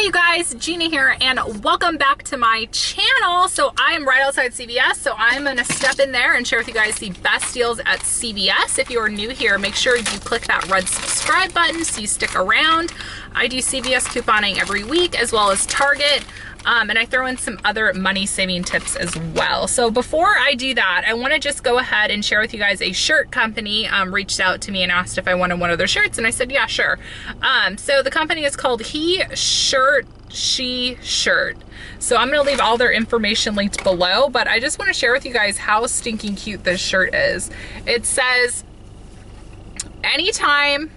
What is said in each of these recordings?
you guys, Gina here, and welcome back to my channel. So I am right outside CVS, so I'm gonna step in there and share with you guys the best deals at CVS. If you are new here, make sure you click that red subscribe button so you stick around. I do CVS couponing every week, as well as Target. And I throw in some other money saving tips as well. So before I do that, I want to just go ahead and share with you guys a shirt company reached out to me and asked if I wanted one of their shirts, and I said, yeah, sure. So the company is called He Shirt, She Shirt. So I'm going to leave all their information linked below, but I just want to share with you guys how stinking cute this shirt is. It says, anytime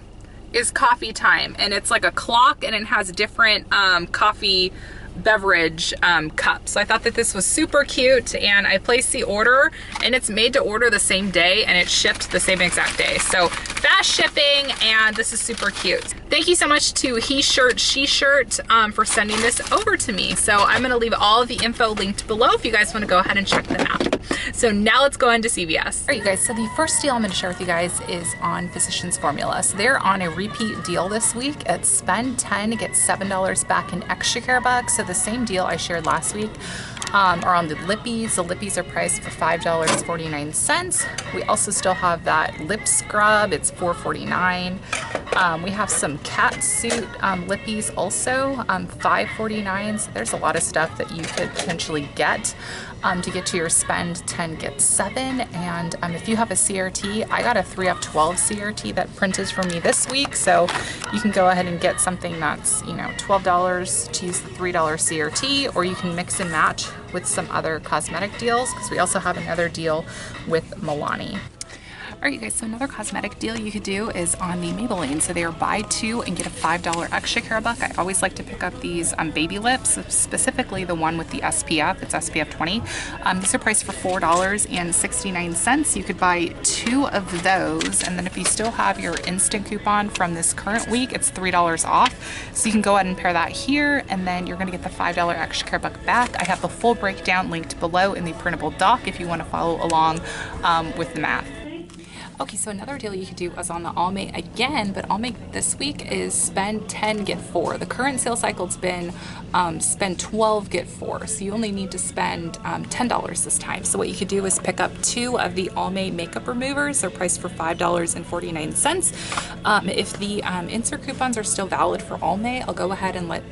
is coffee time, and it's like a clock, and it has different coffee beverage cups. So I thought that this was super cute, and I placed the order, and it's made to order the same day, and it's shipped the same exact day. So fast shipping, and this is super cute. Thank you so much to He Shirt, She Shirt for sending this over to me. So I'm going to leave all of the info linked below if you guys want to go ahead and check them out. So now let's go into CVS. All right, you guys, so the first deal I'm going to share with you guys is on Physicians Formula. So they're on a repeat deal this week. It's spend 10, get $7 back in extra care bucks. So the same deal I shared last week are on the lippies. The lippies are priced for $5.49. We also still have that lip scrub. It's $4.49. We have some cat suit lippies also, $5.49. So there's a lot of stuff that you could potentially get to get to your spend 10 get 7. And if you have a CRT, I got a 3 of 12 CRT that printed for me this week, so you can go ahead and get something that's, you know, $12 to use the $3 CRT, or you can mix and match with some other cosmetic deals, because we also have another deal with Milani. All right, you guys, so another cosmetic deal you could do is on the Maybelline. So they are buy 2 and get a $5 extra care buck. I always like to pick up these baby lips, specifically the one with the SPF. It's SPF 20. These are priced for $4.69. You could buy 2 of those, and then if you still have your instant coupon from this current week, it's $3 off. So you can go ahead and pair that here, and then you're gonna get the $5 extra care buck back. I have the full breakdown linked below in the printable doc if you wanna follow along with the math. Okay, so another deal you could do is on the Almay again, but Almay this week is spend 10, get 4. The current sales cycle's been spend 12, get 4. So you only need to spend $10 this time. So what you could do is pick up 2 of the Almay makeup removers. They're priced for $5.49. If the insert coupons are still valid for Almay, I'll go ahead and let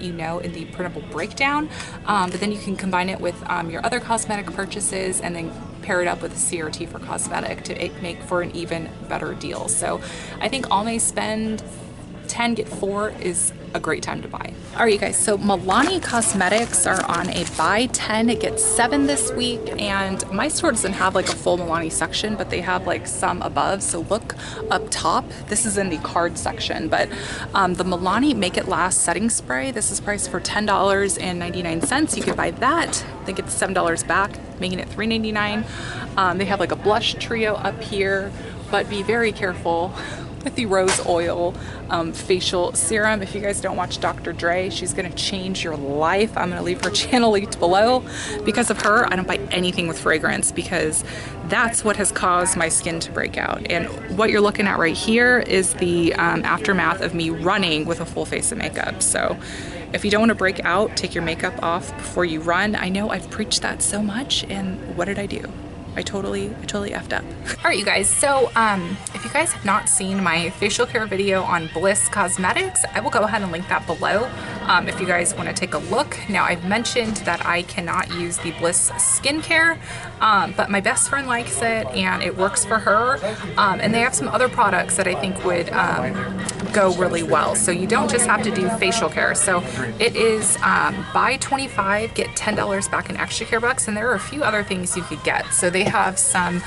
you know in the printable breakdown, but then you can combine it with your other cosmetic purchases and then pair it up with a CRT for cosmetic to make for an even better deal. So I think Almay spend 10, get 4 is a great time to buy. All right, you guys, so Milani Cosmetics are on a buy 10, get 7 this week, and my store doesn't have like a full Milani section, but they have like some above, so look up top. This is in the card section, but the Milani Make It Last setting spray, this is priced for $10.99. You could buy that, then get the $7 back, making it $3.99. They have like a blush trio up here, but be very careful with the rose oil facial serum. If you guys don't watch Dr. Dre, she's gonna change your life. I'm gonna leave her channel linked below. Because of her, I don't buy anything with fragrance, because that's what has caused my skin to break out. And what you're looking at right here is the aftermath of me running with a full face of makeup. So if you don't want to break out, take your makeup off before you run. I know I've preached that so much, and what did I do? I totally effed up. All right, you guys, so if you guys have not seen my facial care video on Bliss Cosmetics, I will go ahead and link that below if you guys want to take a look. Now, I've mentioned that I cannot use the Bliss skincare, but my best friend likes it and it works for her, and they have some other products that I think would go really well. So you don't just have to do facial care. So it is buy 25, get $10 back in extra care bucks, and there are a few other things you could get. So they have some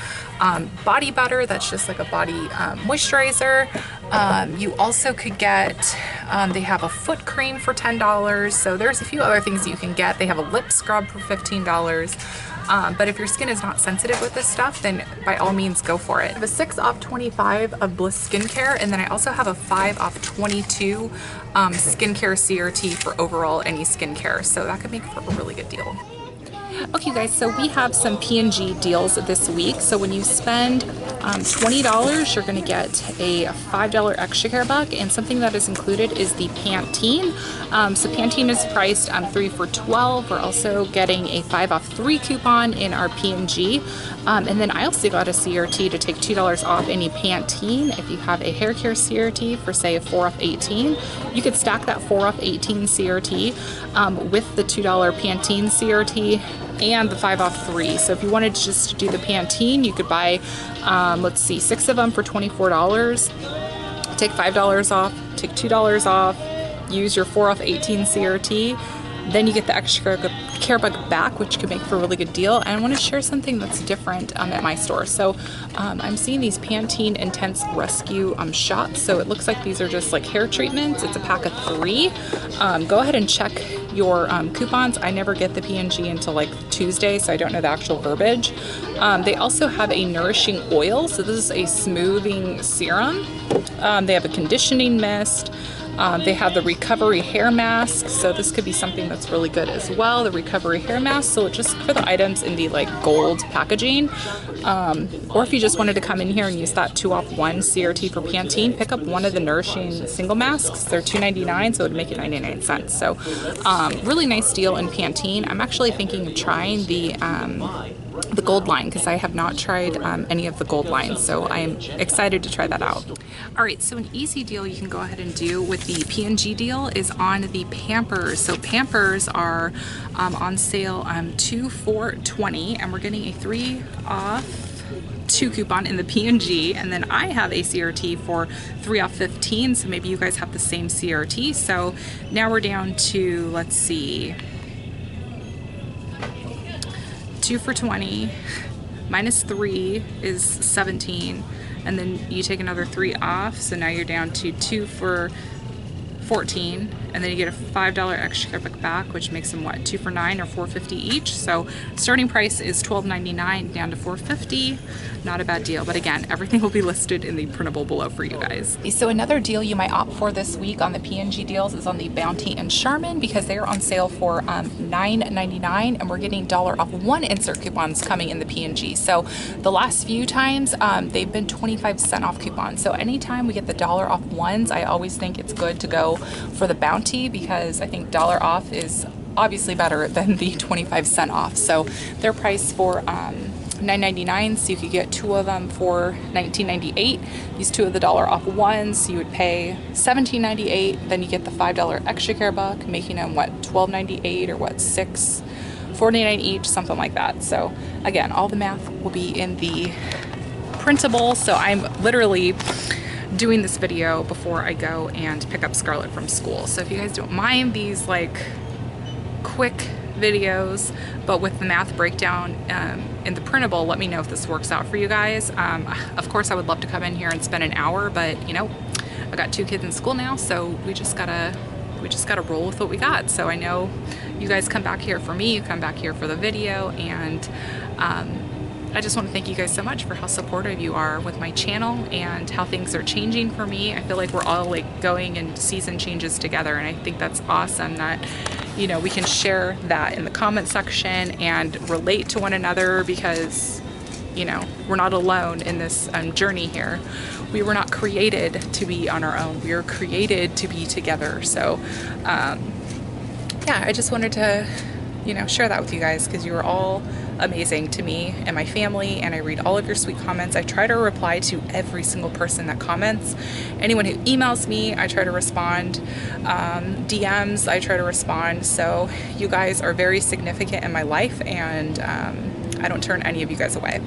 body butter that's just like a body moisturizer. You also could get, they have a foot cream for $10. So there's a few other things you can get. They have a lip scrub for $15. But if your skin is not sensitive with this stuff, then by all means go for it. I have a 6 off 25 of Bliss skincare, and then I also have a 5 off 22 skincare CRT for overall any skincare. So that could make for a really good deal. Okay guys, so we have some PNG deals this week. So when you spend $20, you're gonna get a $5 extra care buck, and something that is included is the Pantene. So Pantene is priced 3 for $12. We're also getting a 5 off 3 coupon in our PNG. And then I also got a CRT to take $2 off any Pantene. If you have a hair care CRT for say a 4 off 18, you could stack that 4 off 18 CRT with the $2 Pantene CRT and the 5 off 3. So if you wanted to just do the Pantene, you could buy, let's see, 6 of them for $24. Take $5 off, take $2 off, use your 4 off 18 CRT. Then you get the extra care buck back, which could make for a really good deal. And I want to share something that's different at my store. So I'm seeing these Pantene Intense Rescue shots. So it looks like these are just like hair treatments. It's a pack of 3. Go ahead and check your coupons. I never get the PNG until like Tuesday, so I don't know the actual verbiage. They also have a nourishing oil. So this is a smoothing serum. They have a conditioning mist. They have the recovery hair mask, so this could be something that's really good as well, the recovery hair mask. So just for the items in the like gold packaging, or if you just wanted to come in here and use that 2 off 1 CRT for Pantene, pick up one of the nourishing single masks. They're $2.99, so it would make it 99 cents. So really nice deal in Pantene. I'm actually thinking of trying the gold line, because I have not tried any of the gold lines, so I'm excited to try that out. All right, so an easy deal you can go ahead and do with the PNG deal is on the Pampers. So Pampers are on sale 2 for $20, and we're getting a 3 off 2 coupon in the PNG, and then I have a CRT for 3 off 15, so maybe you guys have the same CRT. So now we're down to, let's see, 2 for 20 minus 3 is 17, and then you take another 3 off, so now you're down to 2 for 14, and then you get a $5 extra care buck back, which makes them what, 2 for 9 or $4.50 each. So starting price is $12.99 down to $4.50. Not a bad deal, but again, everything will be listed in the printable below for you guys. So another deal you might opt for this week on the PNG deals is on the Bounty and Charmin, because they are on sale for $9.99, and we're getting $1 off 1 insert coupons coming in the PNG. So the last few times they've been 25% off coupons. So anytime we get the $1 off 1s, I always think it's good to go for the Bounty, because I think $1 off is obviously better than the 25% off. So they're priced for $9.99, so you could get 2 of them for $19.98. These 2 of the $1 off 1s, so you would pay $17.98. Then you get the $5 extra care buck, making them what, $12.98 or what, $6.49 each, something like that. So again, all the math will be in the printable. So I'm literally doing this video before I go and pick up Scarlett from school. So if you guys don't mind these like quick videos, but with the math breakdown in the printable, let me know if this works out for you guys. Of course, I would love to come in here and spend an hour, but you know, I got 2 kids in school now, so we just gotta roll with what we got. So I know you guys come back here for me, you come back here for the video, and I just want to thank you guys so much for how supportive you are with my channel and how things are changing for me. I feel like we're all like going in season changes together, and I think that's awesome that, you know, we can share that in the comment section and relate to one another, because, you know, we're not alone in this journey here. We were not created to be on our own. We were created to be together. So yeah, I just wanted to, you know, share that with you guys, because you are all amazing to me and my family, and I read all of your sweet comments. I try to reply to every single person that comments. Anyone who emails me, I try to respond. DMs, I try to respond. So you guys are very significant in my life, and I don't turn any of you guys away.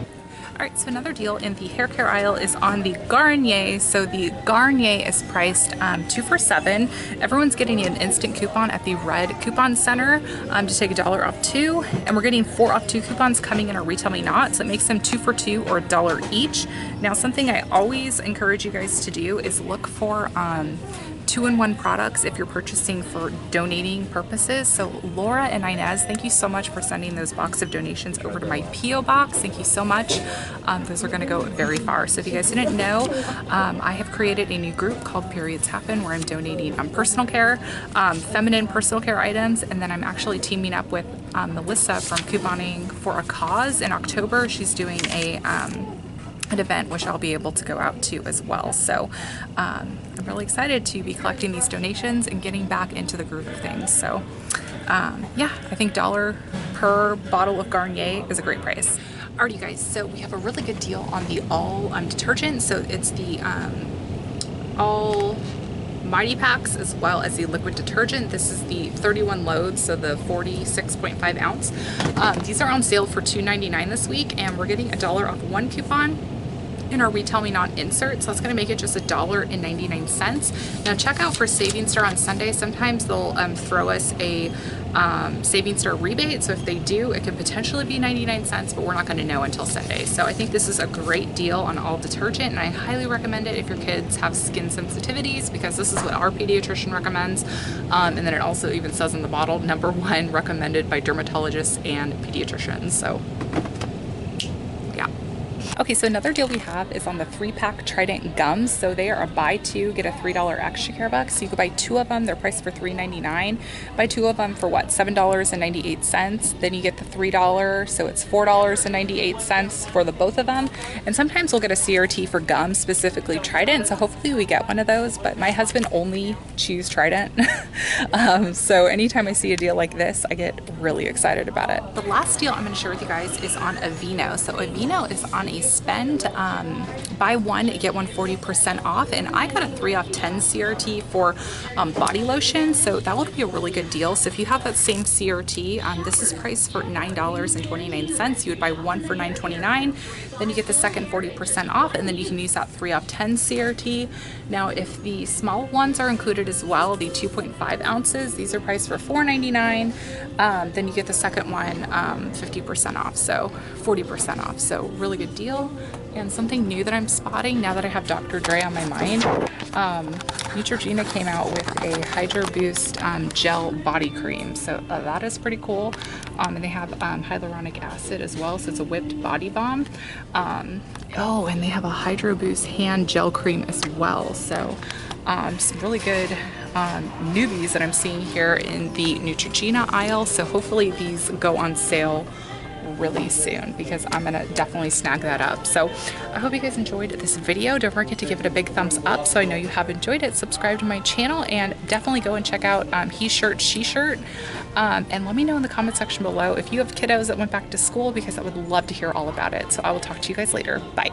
All right, so another deal in the hair care aisle is on the Garnier. So the Garnier is priced 2 for $7. Everyone's getting an instant coupon at the Red Coupon Center to take $1 off 2, and we're getting 4 off 2 coupons coming in our Retail Me Not, so it makes them 2 for 2 or $1 each. Now, something I always encourage you guys to do is look for 2-in-1 products if you're purchasing for donating purposes. So Laura and Inez, thank you so much for sending those box of donations over to my P.O. box. Thank you so much. Those are gonna go very far. So if you guys didn't know, I have created a new group called Periods Happen where I'm donating personal care, feminine personal care items, and then I'm actually teaming up with Melissa from Couponing for a Cause in October. She's doing an event which I'll be able to go out to as well. So I'm really excited to be collecting these donations and getting back into the groove of things. So yeah, I think $1 per bottle of Garnier is a great price. Alright you guys, so we have a really good deal on the all detergent. So it's the all Mighty Packs as well as the liquid detergent. This is the 31 loads, so the 46.5 ounce. These are on sale for $2.99 this week, and we're getting $1 off one coupon in our Retail Me Not insert, so that's going to make it just $1.99. Now check out for Savings Star on Sunday. Sometimes they'll throw us a Savings Star rebate, so if they do, it could potentially be 99 cents, but we're not going to know until Sunday. So I think this is a great deal on all detergent, and I highly recommend it if your kids have skin sensitivities, because this is what our pediatrician recommends. And then it also even says in the bottle, #1 recommended by dermatologists and pediatricians. So yeah. Okay, so another deal we have is on the 3-pack Trident gums. So they are a buy 2, get a $3 extra care buck. So you could buy 2 of them, they're priced for $3.99. Buy 2 of them for what, $7.98. Then you get the $3, so it's $4.98 for the both of them. And sometimes we'll get a CRT for gums, specifically Trident. So hopefully we get one of those, but my husband only chews Trident. So anytime I see a deal like this, I get really excited about it. The last deal I'm gonna share with you guys is on Aveeno. So Aveeno is on a spend, buy one, get one 40% off, and I got a 3 off 10 CRT for body lotion, so that would be a really good deal. So if you have that same CRT, this is priced for $9.29. You would buy one for $9.29, then you get the second 40% off, and then you can use that 3 off 10 CRT. Now if the small ones are included as well, the 2.5 ounces, these are priced for $4.99. Then you get the second one 50% off, so 40% off. So really good deal. And something new that I'm spotting now that I have Dr. Dre on my mind, Neutrogena came out with a Hydro Boost gel body cream, so that is pretty cool. And they have hyaluronic acid as well, so it's a whipped body balm. Oh, and they have a Hydro Boost hand gel cream as well. So some really good newbies that I'm seeing here in the Neutrogena aisle. So hopefully these go on sale really soon, because I'm gonna definitely snag that up. So I hope you guys enjoyed this video. Don't forget to give it a big thumbs up so I know you have enjoyed it. Subscribe to my channel, and definitely go and check out He Shirt, She Shirt. And let me know in the comment section below if you have kiddos that went back to school, because I would love to hear all about it. So I will talk to you guys later. Bye.